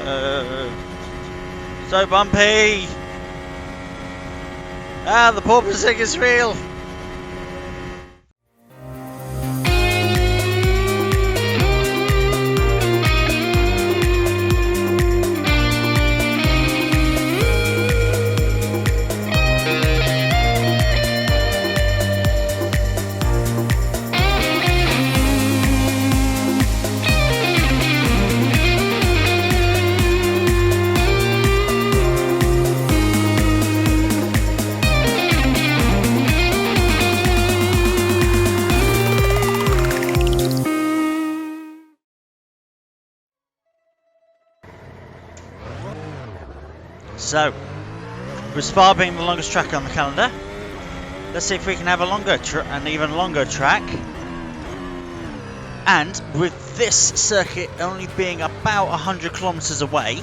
So bumpy. Ah, the porpoising is real. So, with Spa being the longest track on the calendar, let's see if we can have an even longer track. And with this circuit only being about 100 kilometers away,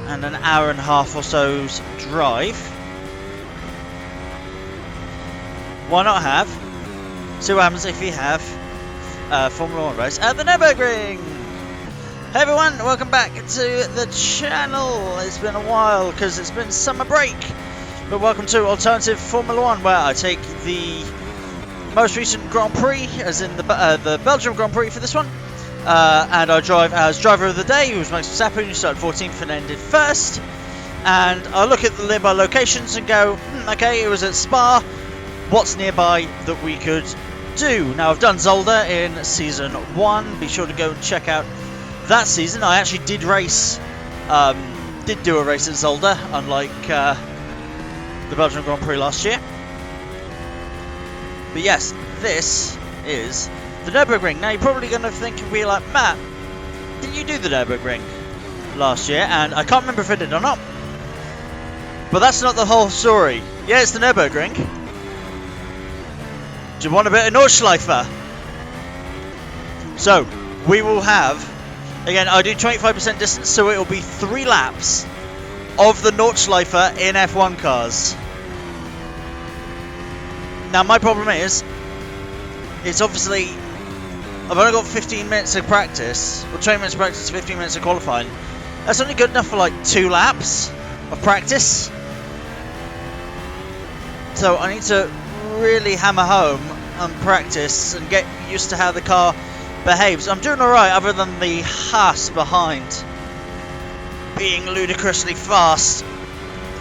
and an hour and a half or so's drive, why not see what happens if we have a Formula 1 race at the Nürburgring? Hey everyone, welcome back to the channel. It's been a while because it's been summer break, but welcome to Alternative Formula 1, where I take the most recent Grand Prix, as in the Belgium Grand Prix for this one, and I drive as driver of the day, who was Max Verstappen, who started 14th and ended 1st, and I look at the nearby locations and go, okay, it was at Spa, what's nearby that we could do? Now, I've done Zolder in Season 1, be sure to go and check out that season. I actually did do a race at Zolder, unlike the Belgian Grand Prix last year. But yes, this is the Nürburgring. Now you're probably going to think and be like, Matt, didn't you do the Nürburgring last year? And I can't remember if I did or not. But that's not the whole story. Yeah, it's the Nürburgring. Do you want a bit of Nordschleife? So, we will have, again, I do 25% distance, so it will be 3 laps of the Nordschleife in F1 cars. Now, my problem is, it's obviously, I've only got 15 minutes of practice, or 20 minutes of practice, 15 minutes of qualifying. That's only good enough for like 2 laps of practice. So I need to really hammer home and practice and get used to how the car behaves. I'm doing alright, other than the Haas behind being ludicrously fast.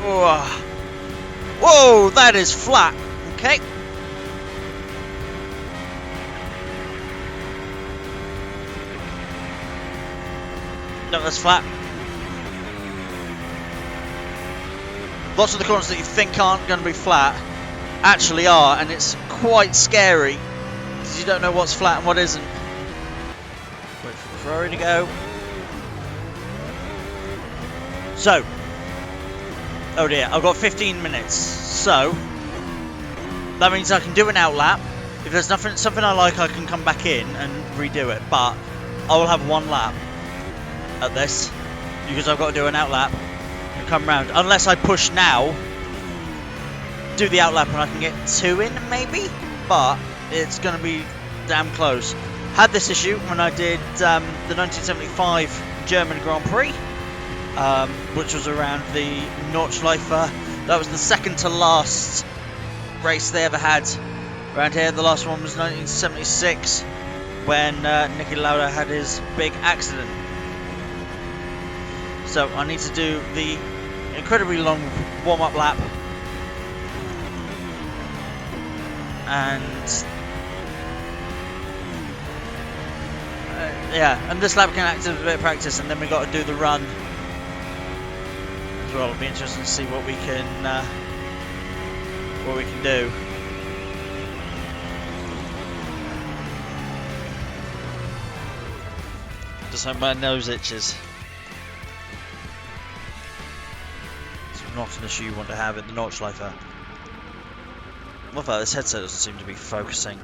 Whoa, whoa, that is flat. Okay. No, that's flat. Lots of the corners that you think aren't going to be flat actually are, and it's quite scary because you don't know what's flat and what isn't. Wait for the Ferrari to go. So, oh dear, I've got 15 minutes. So, that means I can do an outlap. If there's something I like, I can come back in and redo it. But I will have 1 lap at this because I've got to do an outlap and come round. Unless I push now, do the outlap, and I can get 2 in maybe. But it's going to be damn close. Had this issue when I did the 1975 German Grand Prix, which was around the Nordschleife. That was the second to last race they ever had around here. The last one was 1976 when Niki Lauda had his big accident. So I need to do the incredibly long warm-up lap, and yeah, and this lap can act as a bit of practice, and then we got to do the run as well. It'll be interesting to see what we can do. Just hope my nose itches. It's not an issue you want to have in the Nordschleife. Although this headset doesn't seem to be focusing.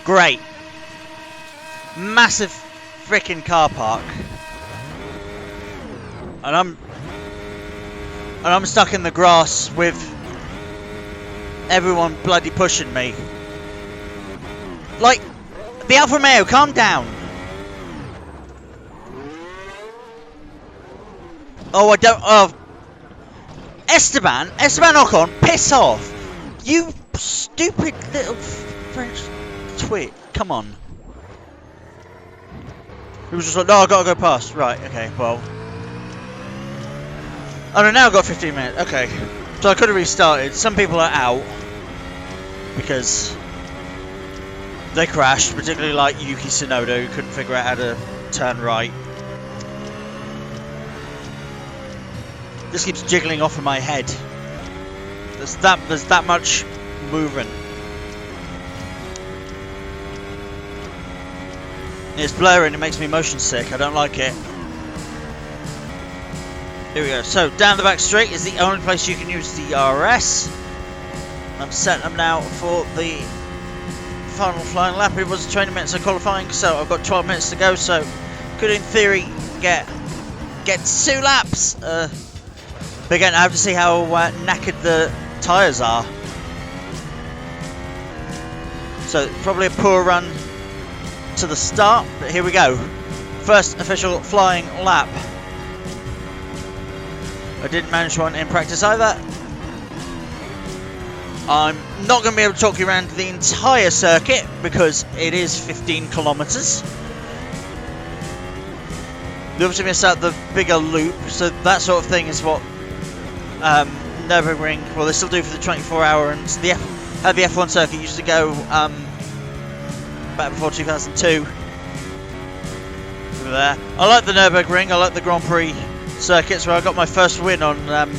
Great. massive freaking car park, and I'm stuck in the grass with everyone bloody pushing me. Like, the Alfa Romeo, calm down. Oh, I don't. Oh, Esteban Ocon, piss off. You stupid little French twit. Come on. He was just like, no, I gotta go past. Right, okay, well. Oh no, now I've got 15 minutes. Okay. So I could have restarted. Some people are out because they crashed, particularly like Yuki Tsunoda, who couldn't figure out how to turn right. This keeps jiggling off of my head. There's that much movement. It's blurry and it makes me motion sick. I don't like it. Here we go. So down the back straight is the only place you can use the RS. I'm setting them now for the final flying lap. It was 20 minutes of qualifying, so I've got 12 minutes to go. So could in theory get 2 laps. But again, I have to see how knackered the tyres are. So probably a poor run to the start, but here we go. First official flying lap. I didn't manage one in practice either. I'm not going to be able to talk you around the entire circuit because it is 15 kilometers. They obviously missed out the bigger loop, so that sort of thing is what Nürburgring, well, they still do for the 24-hour, and how the F1 circuit used to go back before 2002. Over there. I like the Nürburgring, I like the Grand Prix circuits where I got my first win on Gran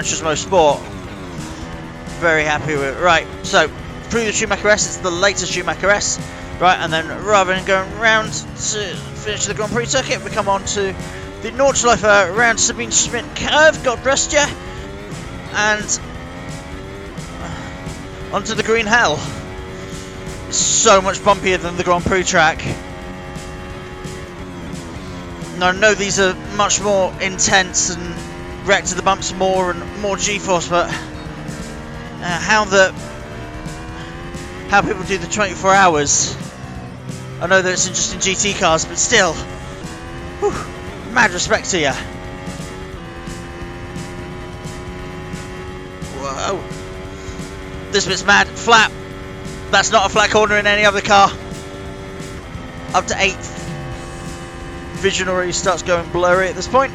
Turismo Sport. Very happy with it. Right, so through the Schumacher S, it's the latest Schumacher S. Right, and then rather than going round to finish the Grand Prix circuit, we come on to the Nordschleife around Sabine Schmidt curve, God rest ya, and onto the green hell. It's so much bumpier than the Grand Prix track. Now I know these are much more intense and react to the bumps more and more G-force, but how people do the 24 hours. I know that it's just in GT cars, but still, whew, mad respect to you. Whoa. This bit's mad. Flat. That's not a flat corner in any other car. Up to 8th. Vision already starts going blurry at this point.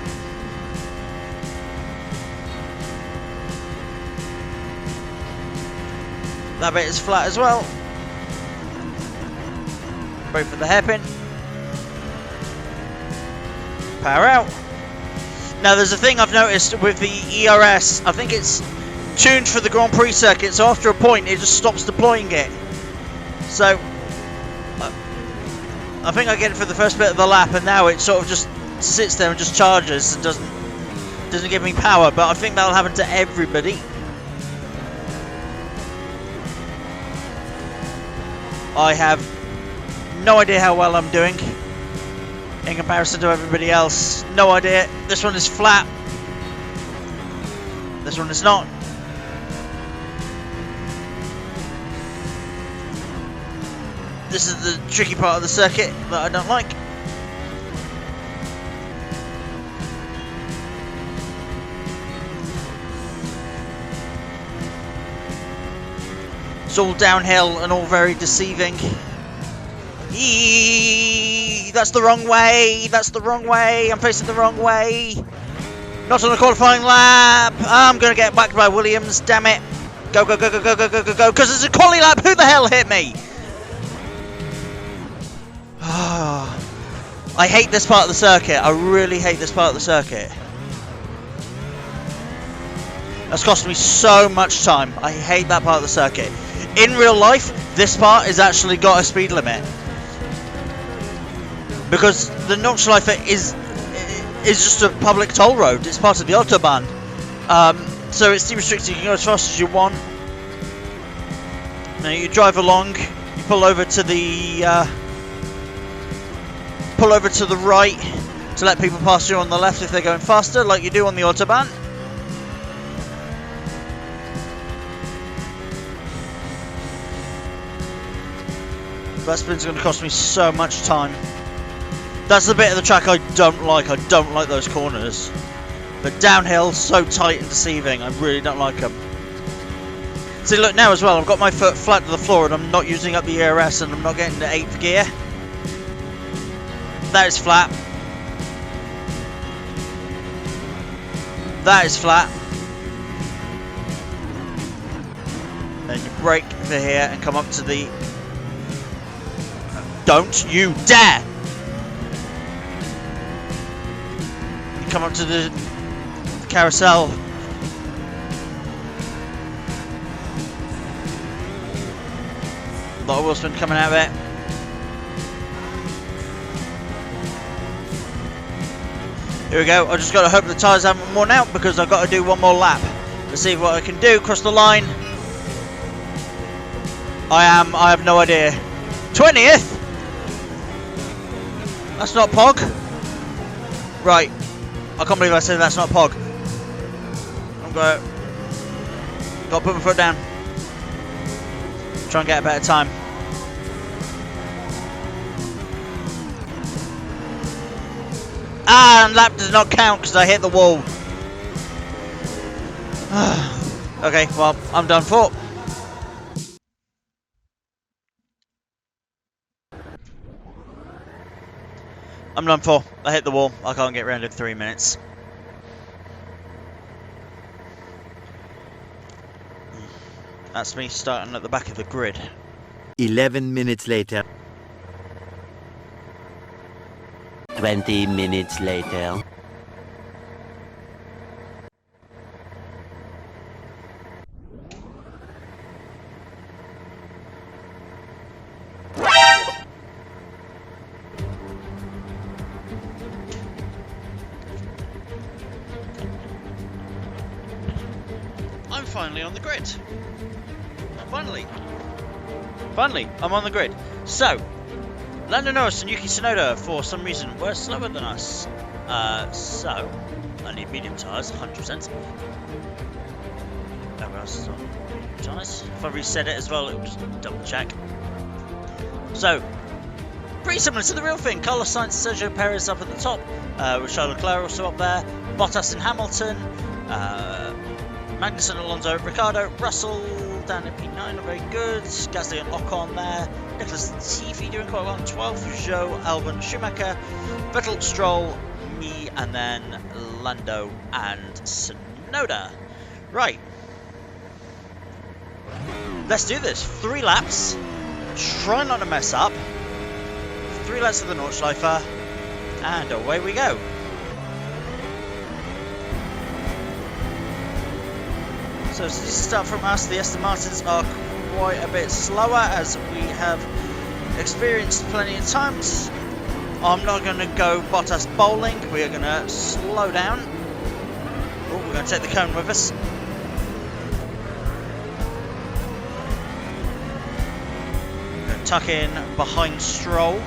That bit is flat as well. Wait for the hairpin. Power out. Now there's a thing I've noticed with the ERS. I think it's tuned for the Grand Prix circuit, so after a point it just stops deploying it. So I think I get it for the first bit of the lap, and now it sort of just sits there and just charges and doesn't give me power. But I think that'll happen to everybody. I have no idea how well I'm doing in comparison to everybody else. No idea. This one is flat. This one is not. This is the tricky part of the circuit that I don't like. It's all downhill and all very deceiving. Eee, that's the wrong way. That's the wrong way. I'm facing the wrong way. Not on a qualifying lap. I'm going to get whacked by Williams. Damn it. Go, go, go, go, go, go, go, go, go. Because it's a quali lap. Who the hell hit me? I hate this part of the circuit. I really hate this part of the circuit. That's cost me so much time. I hate that part of the circuit. In real life, this part has actually got a speed limit. Because the Nordschleife is just a public toll road. It's part of the Autobahn. So it's restricted. You can go as fast as you want. Now you drive along. You pull over to the pull over to the right to let people pass you on the left if they're going faster, like you do on the Autobahn. That spin's going to cost me so much time. That's the bit of the track I don't like. I don't like those corners. But downhill, so tight and deceiving. I really don't like them. See, look now as well. I've got my foot flat to the floor and I'm not using up the ERS and I'm not getting to 8th gear. That is flat. That is flat. Then you brake for here and come up to the... Don't you dare! You come up to the carousel. A lot of wheel spin coming out of it. Here we go. I just got to hope the tyres haven't worn out because I've got to do one more lap to see what I can do. Cross the line. I have no idea. 20th? That's not Pog. Right. I can't believe I said that's not Pog. I'm got to put my foot down. Try and get a better time. Ah, and lap does not count because I hit the wall. Okay, well, I'm done for. I'm done for. I hit the wall. I can't get round in 3 minutes. That's me starting at the back of the grid. 11 minutes later. 20 minutes later. I'm finally on the grid. Finally, I'm on the grid. So, Lando Norris and Yuki Tsunoda, for some reason, were slower than us. So, I need medium tyres, 100%. Everyone else is on medium tyres. If I reset it as well, it will just double check. So, pretty similar to the real thing. Carlos Sainz, Sergio Perez up at the top. With Charles Leclerc also up there. Bottas and Hamilton. Magnussen, Alonso, Ricciardo, Russell down in P9, not very good. Gasly and Ocon there. Nicholas Latifi doing quite well on 12th. Zhou, Albon, Schumacher, Vettel, Stroll, me, and then Lando and Tsunoda. Right. Let's do this. 3 laps. Try not to mess up. 3 laps of the Nordschleife. And away we go. So to start from us, the Aston Martins are quite a bit slower, as we have experienced plenty of times. I'm not going to go Bottas bowling. We are going to slow down. Oh, we're going to take the cone with us. We're going to tuck in behind Stroll.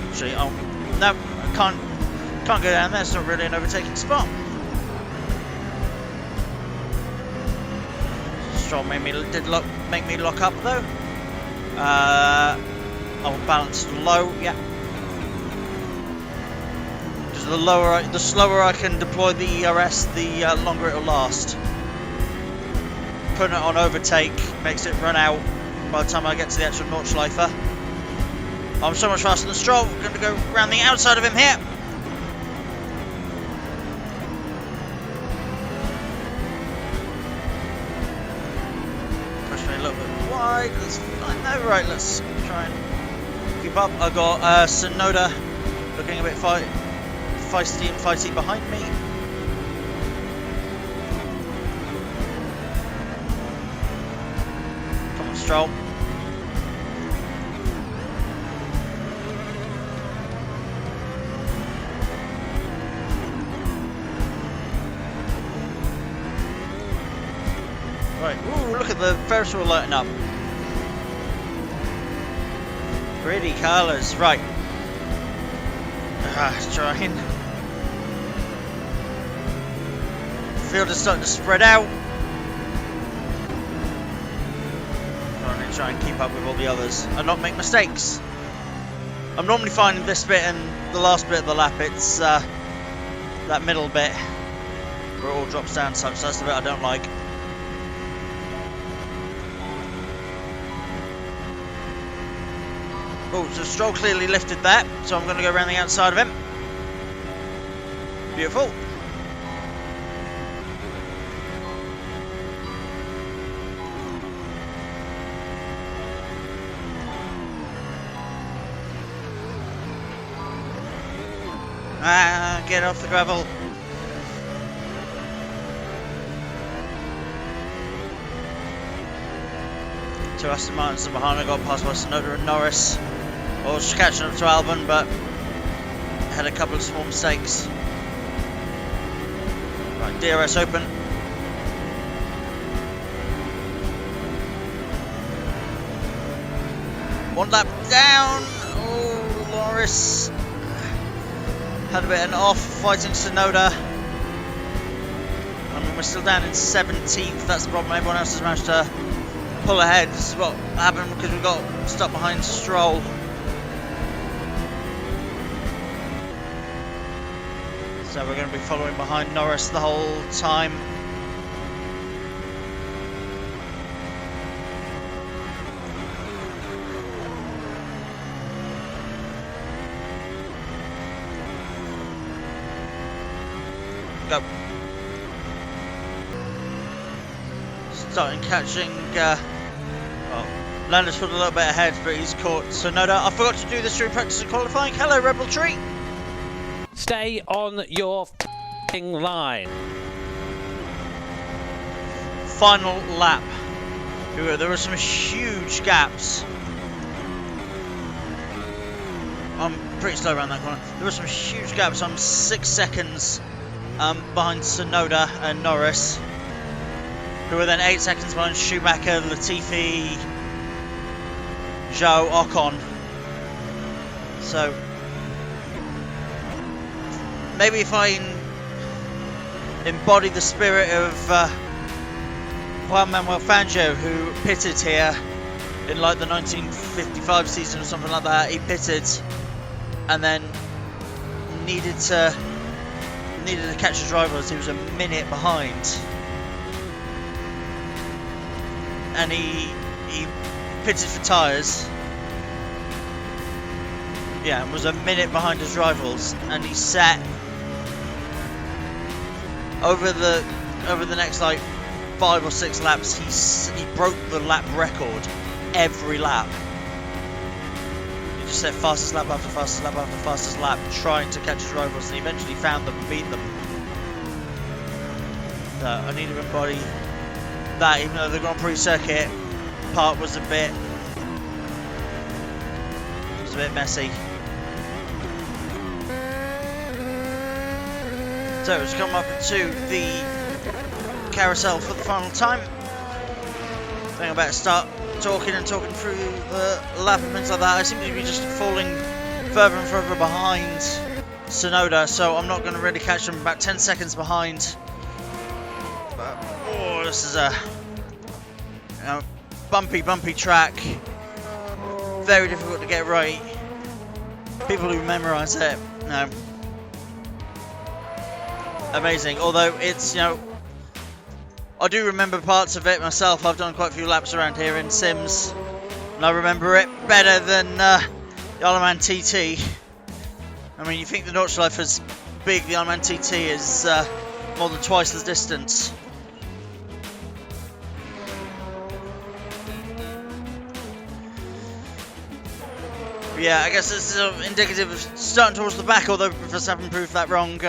Actually, oh no, I can't go down there. It's not really an overtaking spot. Stroll make me lock up though. I'll balance low, yeah. Because the slower I can deploy the ERS, the longer it'll last. Putting it on overtake makes it run out by the time I get to the actual Nordschleife. I'm so much faster than Stroll. We're going to go around the outside of him here. That's fine. No, right, let's try and keep up. I've got Tsunoda looking a bit feisty and fighty behind me. Come on, Stroll. Right, ooh, look at the Ferris wheel lighting up. Pretty colours, right. Trying. Field is starting to spread out. Try and keep up with all the others and not make mistakes. I'm normally finding this bit and the last bit of the lap, it's that middle bit where it all drops down such, so that's the bit I don't like. Oh, so Stroll clearly lifted that, so I'm going to go around the outside of him. Beautiful. Get off the gravel. Two Aston Martins are behind. I got past by Tsunoda and Norris. I was catching up to Albon, but had a couple of small mistakes. Right, DRS open. One lap down. Oh, Norris. Had a bit of an off fighting Tsunoda. I mean, we're still down in 17th. That's the problem. Everyone else has managed to pull ahead. This is what happened because we got stuck behind Stroll. So we're going to be following behind Norris the whole time. Go. Starting catching, well, Lando's put a little bit ahead, but he's caught Tsunoda. I forgot to do this during practice and qualifying. Hello, Rebel Tree. Stay on your f***ing line. Final lap. There were some huge gaps. I'm pretty slow around that corner. There were some huge gaps. I'm 6 seconds behind Tsunoda and Norris, who were then 8 seconds behind Schumacher, Latifi, Zhou, Ocon. So maybe if I embody the spirit of Juan Manuel Fangio, who pitted here in like the 1955 season or something like that. He pitted and then needed to catch his rival as he was a minute behind, and he pitted for tyres. Yeah, and was a minute behind his rivals, and he sat over the next like 5 or 6 laps. He broke the lap record every lap. He just set fastest lap after fastest lap after fastest lap, trying to catch his rivals, and he eventually found them and beat them. So I need to embody that, even though the Grand Prix circuit part was a bit messy. So it's come up to the carousel for the final time. I think I better start talking through the lap and things like that. I seem to be just falling further and further behind Tsunoda, so I'm not going to really catch him. About 10 seconds behind. But, oh, this is a bumpy track. Very difficult to get right. People who memorise it, no. Amazing. Although it's, I do remember parts of it myself. I've done quite a few laps around here in Sims, and I remember it better than the Isleman TT. I mean, you think the Nordschleife is big, the Isleman TT is more than twice the distance. But yeah, I guess this is indicative of starting towards the back, although Verstappen proved that wrong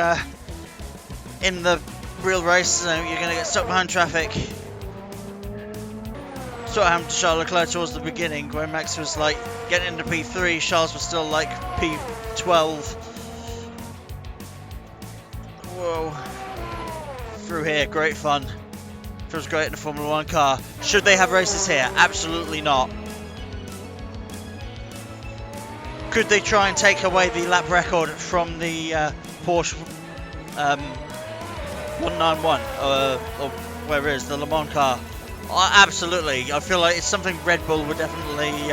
in the real race, so you're going to get stuck behind traffic. Sort of happened to Charles Leclerc towards the beginning, where Max was like getting into P3, Charles was still like P12. Whoa. Through here, great fun. Feels great in a Formula 1 car. Should they have races here? Absolutely not. Could they try and take away the lap record from the Porsche 191 or where it is, the Le Mans car? Absolutely. I feel like it's something Red Bull would definitely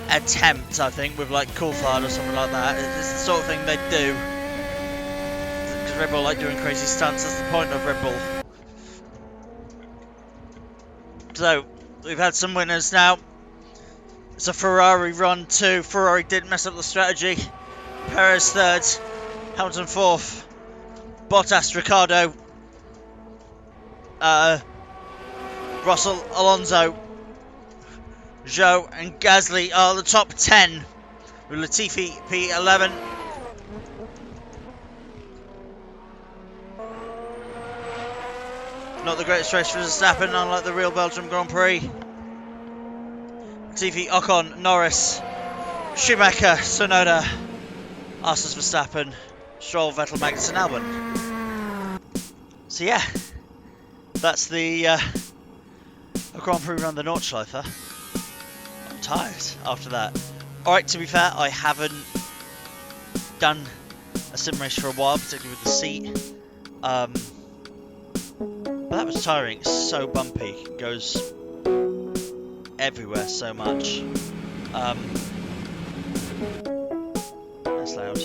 attempt, I think, with like Coulthard or something like that. It's the sort of thing they'd do. Because Red Bull like doing crazy stunts, that's the point of Red Bull. So, we've had some winners now. It's a Ferrari run too. Ferrari did mess up the strategy. Perez third, Hamilton fourth, Bottas, Ricciardo, Russell, Alonso, Zhou and Gasly are the top 10 with Latifi P11. Not the greatest race for Verstappen, unlike the real Belgium Grand Prix. Latifi, Ocon, Norris, Schumacher, Tsunoda, Arsus Verstappen, Stroll, Vettel, Magnussen, Albon. So yeah, that's the Grand Prix run the Nordschleife. I'm tired after that. Alright, to be fair, I haven't done a sim race for a while, particularly with the seat. But that was tiring. It's so bumpy. It goes everywhere so much. That's loud.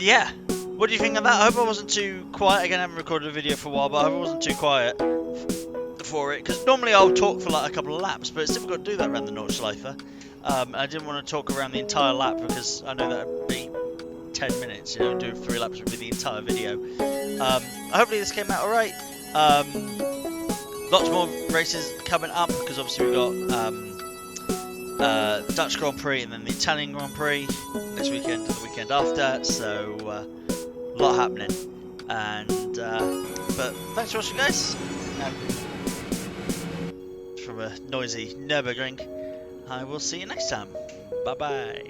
Yeah. What do you think of that? I hope I wasn't too quiet. Again, I haven't recorded a video for a while, but I hope I wasn't too quiet for it. Because normally I'll talk for like a couple of laps, but it's difficult to do that around the Nordschleife. I didn't want to talk around the entire lap because I know that would be 10 minutes, you know, doing 3 laps would be the entire video. Hopefully this came out alright. Lots more races coming up because obviously we've got Dutch Grand Prix and then the Italian Grand Prix next weekend and the weekend after, so a lot happening. And but thanks for watching, guys. From a noisy Nürburgring, I will see you next time. Bye bye.